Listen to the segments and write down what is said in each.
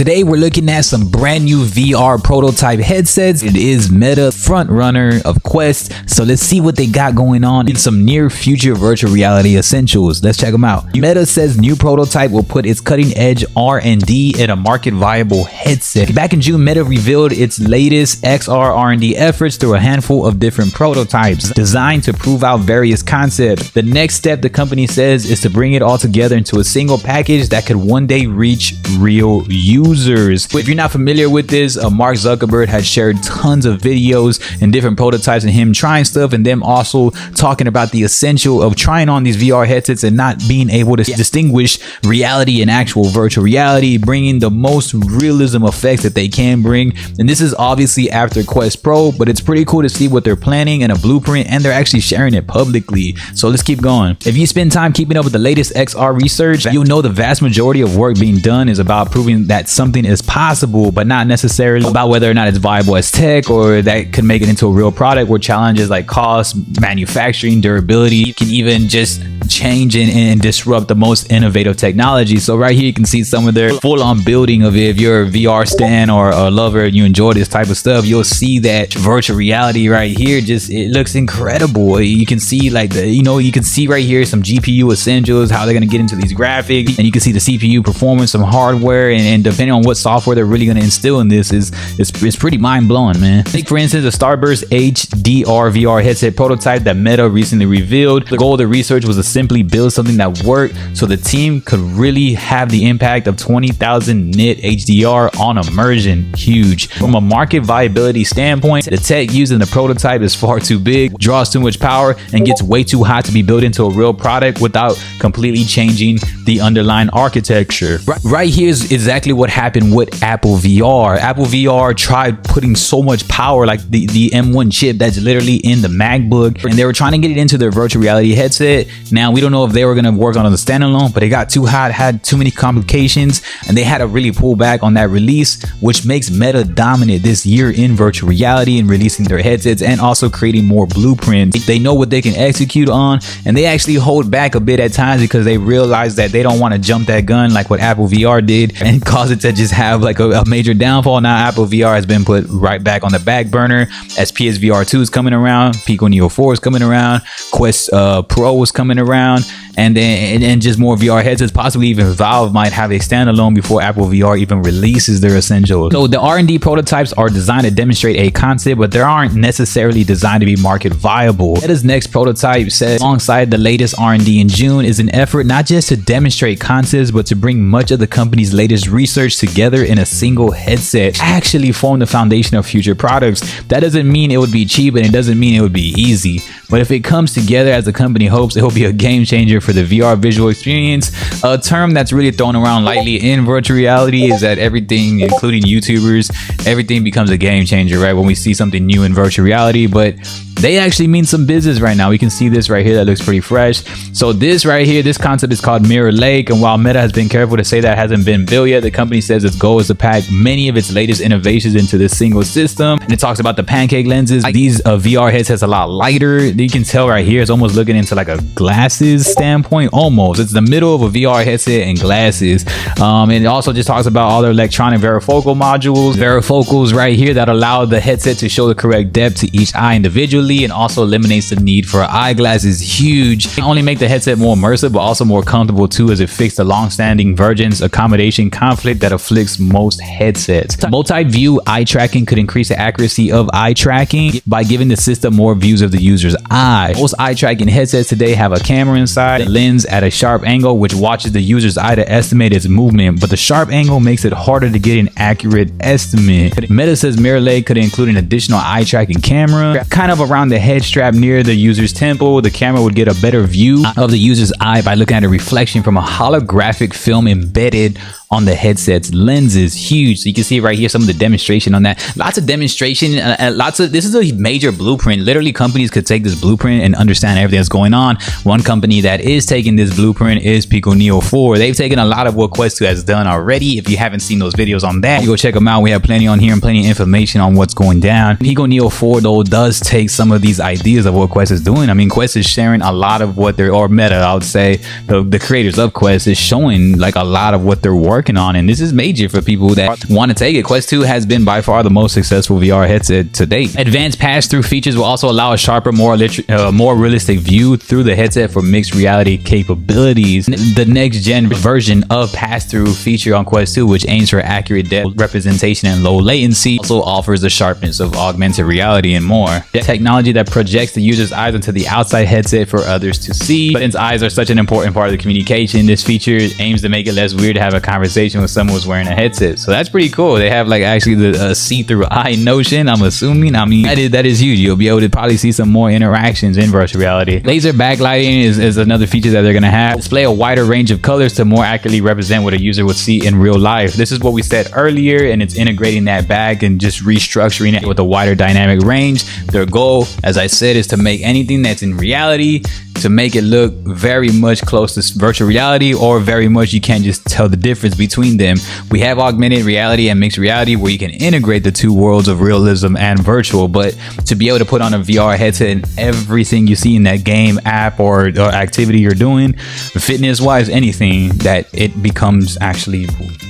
Today we're looking at some brand new VR prototype headsets. It is Meta, front runner of Quest, so let's see what they got going on in some near future virtual reality essentials. Let's check them out. Meta says new prototype will put its cutting edge R&D in a market viable headset. Back in June, Meta revealed its latest XR R&D efforts through a handful of different prototypes designed to prove out various concepts. The next step, the company says, is to bring it all together into a single package that could one day reach real users. If you're not familiar with this, Mark Zuckerberg had shared tons of videos and different prototypes and him trying stuff, and them also talking about the essential of trying on these VR headsets and not being able to distinguish reality and actual virtual reality, bringing the most realism effects that they can bring. And this is obviously after Quest Pro, but it's pretty cool to see what they're planning and a blueprint, and they're actually sharing it publicly. So let's keep going. If you spend time keeping up with the latest XR research, you'll know the vast majority of work being done is about proving that something is possible, but not necessarily about whether or not it's viable as tech or that could make it into a real product, where challenges like cost, manufacturing, durability can even just change and disrupt the most innovative technology. So right here you can see some of their full-on building of it. If you're a VR stan or a lover and you enjoy this type of stuff, you'll see that virtual reality right here. Just, it looks incredible. You can see like you can see right here some GPU essentials, how they're going to get into these graphics, and you can see the CPU performance, some hardware, and depending on what software they're really going to instill in this, it's pretty mind-blowing, man. Take for instance the Starburst HDR VR headset prototype that Meta recently revealed. The goal of the research was to simply build something that worked so the team could really have the impact of 20,000 nit HDR on immersion. Huge. From a market viability standpoint, the tech used in the prototype is far too big, draws too much power, and gets way too hot to be built into a real product without completely changing the underlying architecture. Right here is exactly what happened with Apple VR. Apple VR tried putting so much power, like the M1 chip that's literally in the MacBook, and they were trying to get it into their virtual reality headset. Now we don't know if they were going to work on it as a standalone, but it got too hot, had too many complications, and they had to really pull back on that release, which makes Meta dominant this year in virtual reality and releasing their headsets and also creating more blueprints. They know what they can execute on, and they actually hold back a bit at times because they realize that they don't want to jump that gun like what Apple VR did and cause it to just have like a major downfall. Now Apple VR has been put right back on the back burner as PSVR 2 is coming around, Pico Neo 4 is coming around, Quest Pro is coming around, and then just more VR headsets. Possibly even Valve might have a standalone before Apple VR even releases their essentials. So the R&D prototypes are designed to demonstrate a concept, but they aren't necessarily designed to be market viable. Meta's next prototype says, alongside the latest R&D in June, is an effort not just to demonstrate concepts, but to bring much of the company's latest research together in a single headset, actually form the foundation of future products. That doesn't mean it would be cheap, and it doesn't mean it would be easy, but if it comes together as the company hopes, it will be a game changer for the VR visual experience. A term that's really thrown around lightly in virtual reality is that everything, including YouTubers, everything becomes a game changer, right? When we see something new in virtual reality, but they actually mean some business right now. We can see this right here that looks pretty fresh. So this right here, this concept is called Mirror Lake, and while Meta has been careful to say that it hasn't been built yet, the company says its goal is to pack many of its latest innovations into this single system. And it talks about the pancake lenses. These VR headsets a lot lighter. You can tell right here, it's almost looking into like a glasses standpoint, almost. It's the middle of a VR headset and glasses. And it also just talks about all their electronic varifocal modules, varifocals right here that allow the headset to show the correct depth to each eye individually, and also eliminates the need for eyeglasses. Huge. It only make the headset more immersive, but also more comfortable too, as it fixed the long-standing vergence accommodation conflict that afflicts most headsets. Multi-view eye tracking could increase the accuracy of eye tracking by giving the system more views of the user's eye. Most eye tracking headsets today have a camera inside, a lens at a sharp angle which watches the user's eye to estimate its movement, but the sharp angle makes it harder to get an accurate estimate. Meta says Mirror Lake could include an additional eye tracking camera kind of around the head strap near the user's temple. The camera would get a better view of the user's eye by looking at a reflection from a holographic film embedded on the headset's lenses. Huge. So you can see right here some of the demonstration on that. Lots of demonstration, this is a major blueprint. Literally companies could take this blueprint and understand everything that's going on. One company that is taking this blueprint is Pico Neo 4. They've taken a lot of what Quest 2 has done already. If you haven't seen those videos on that, you go check them out. We have plenty on here and plenty of information on what's going down. Pico Neo 4 though does take some of these ideas of what Quest is doing. I mean, Quest is sharing a lot of what they're, or Meta, I would say, the creators of Quest is showing like a lot of what they're working working on, and this is major for people that want to take it. Quest 2 has been by far the most successful VR headset to date. Advanced pass-through features will also allow a sharper, more realistic view through the headset for mixed reality capabilities. The next-gen version of pass-through feature on Quest 2, which aims for accurate depth representation and low latency, also offers the sharpness of augmented reality and more. Technology that projects the user's eyes into the outside headset for others to see. But since eyes are such an important part of the communication, this feature aims to make it less weird to have a conversation with someone who's wearing a headset. So that's pretty cool. They have like actually the see-through eye notion, I'm assuming. I mean, that is huge. You'll be able to probably see some more interactions in virtual reality. Laser backlighting is another feature that they're going to have. Display a wider range of colors to more accurately represent what a user would see in real life. This is what we said earlier, and it's integrating that back and just restructuring it with a wider dynamic range. Their goal, as I said, is to make anything that's in reality to make it look very much close to virtual reality, or very much you can't just tell the difference between them. We have augmented reality and mixed reality where you can integrate the two worlds of realism and virtual, but to be able to put on a VR headset and everything you see in that game, app, or activity you're doing, fitness wise, anything, that it becomes actually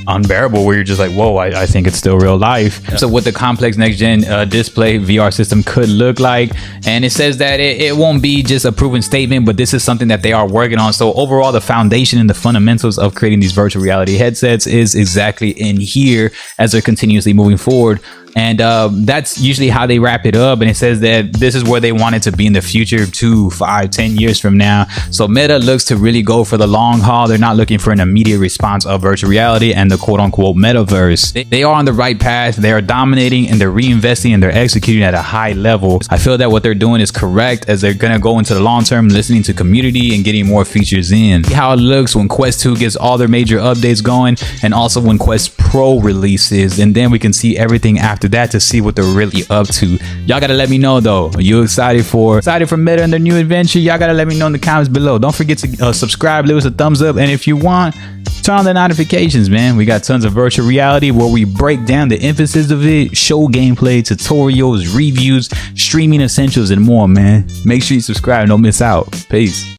unbearable where you're just like, whoa, I think it's still real life. So what the complex next gen display VR system could look like, and it says that it won't be just a proven statement, but this is something that they are working on. So overall, the foundation and the fundamentals of creating these virtual reality headsets is exactly in here as they're continuously moving forward. And that's usually how they wrap it up. And it says that this is where they want it to be in the future, 2, 5, 10 years from now. So Meta looks to really go for the long haul. They're not looking for an immediate response of virtual reality and the quote unquote metaverse. They are on the right path. They are dominating, and they're reinvesting, and they're executing at a high level. I feel that what they're doing is correct, as they're going to go into the long term, listening to community and getting more features in. See how it looks when Quest 2 gets all their major updates going, and also when Quest Pro releases, and then we can see everything after that to see what they're really up to. Y'all gotta let me know though. Are you excited for Meta and their new adventure? Y'all gotta let me know in the comments below. Don't forget to subscribe, leave us a thumbs up, and if you want, turn on the notifications, man. We got tons of virtual reality where we break down the emphasis of it, show gameplay, tutorials, reviews, streaming essentials, and more, man. Make sure you subscribe, don't miss out. Peace.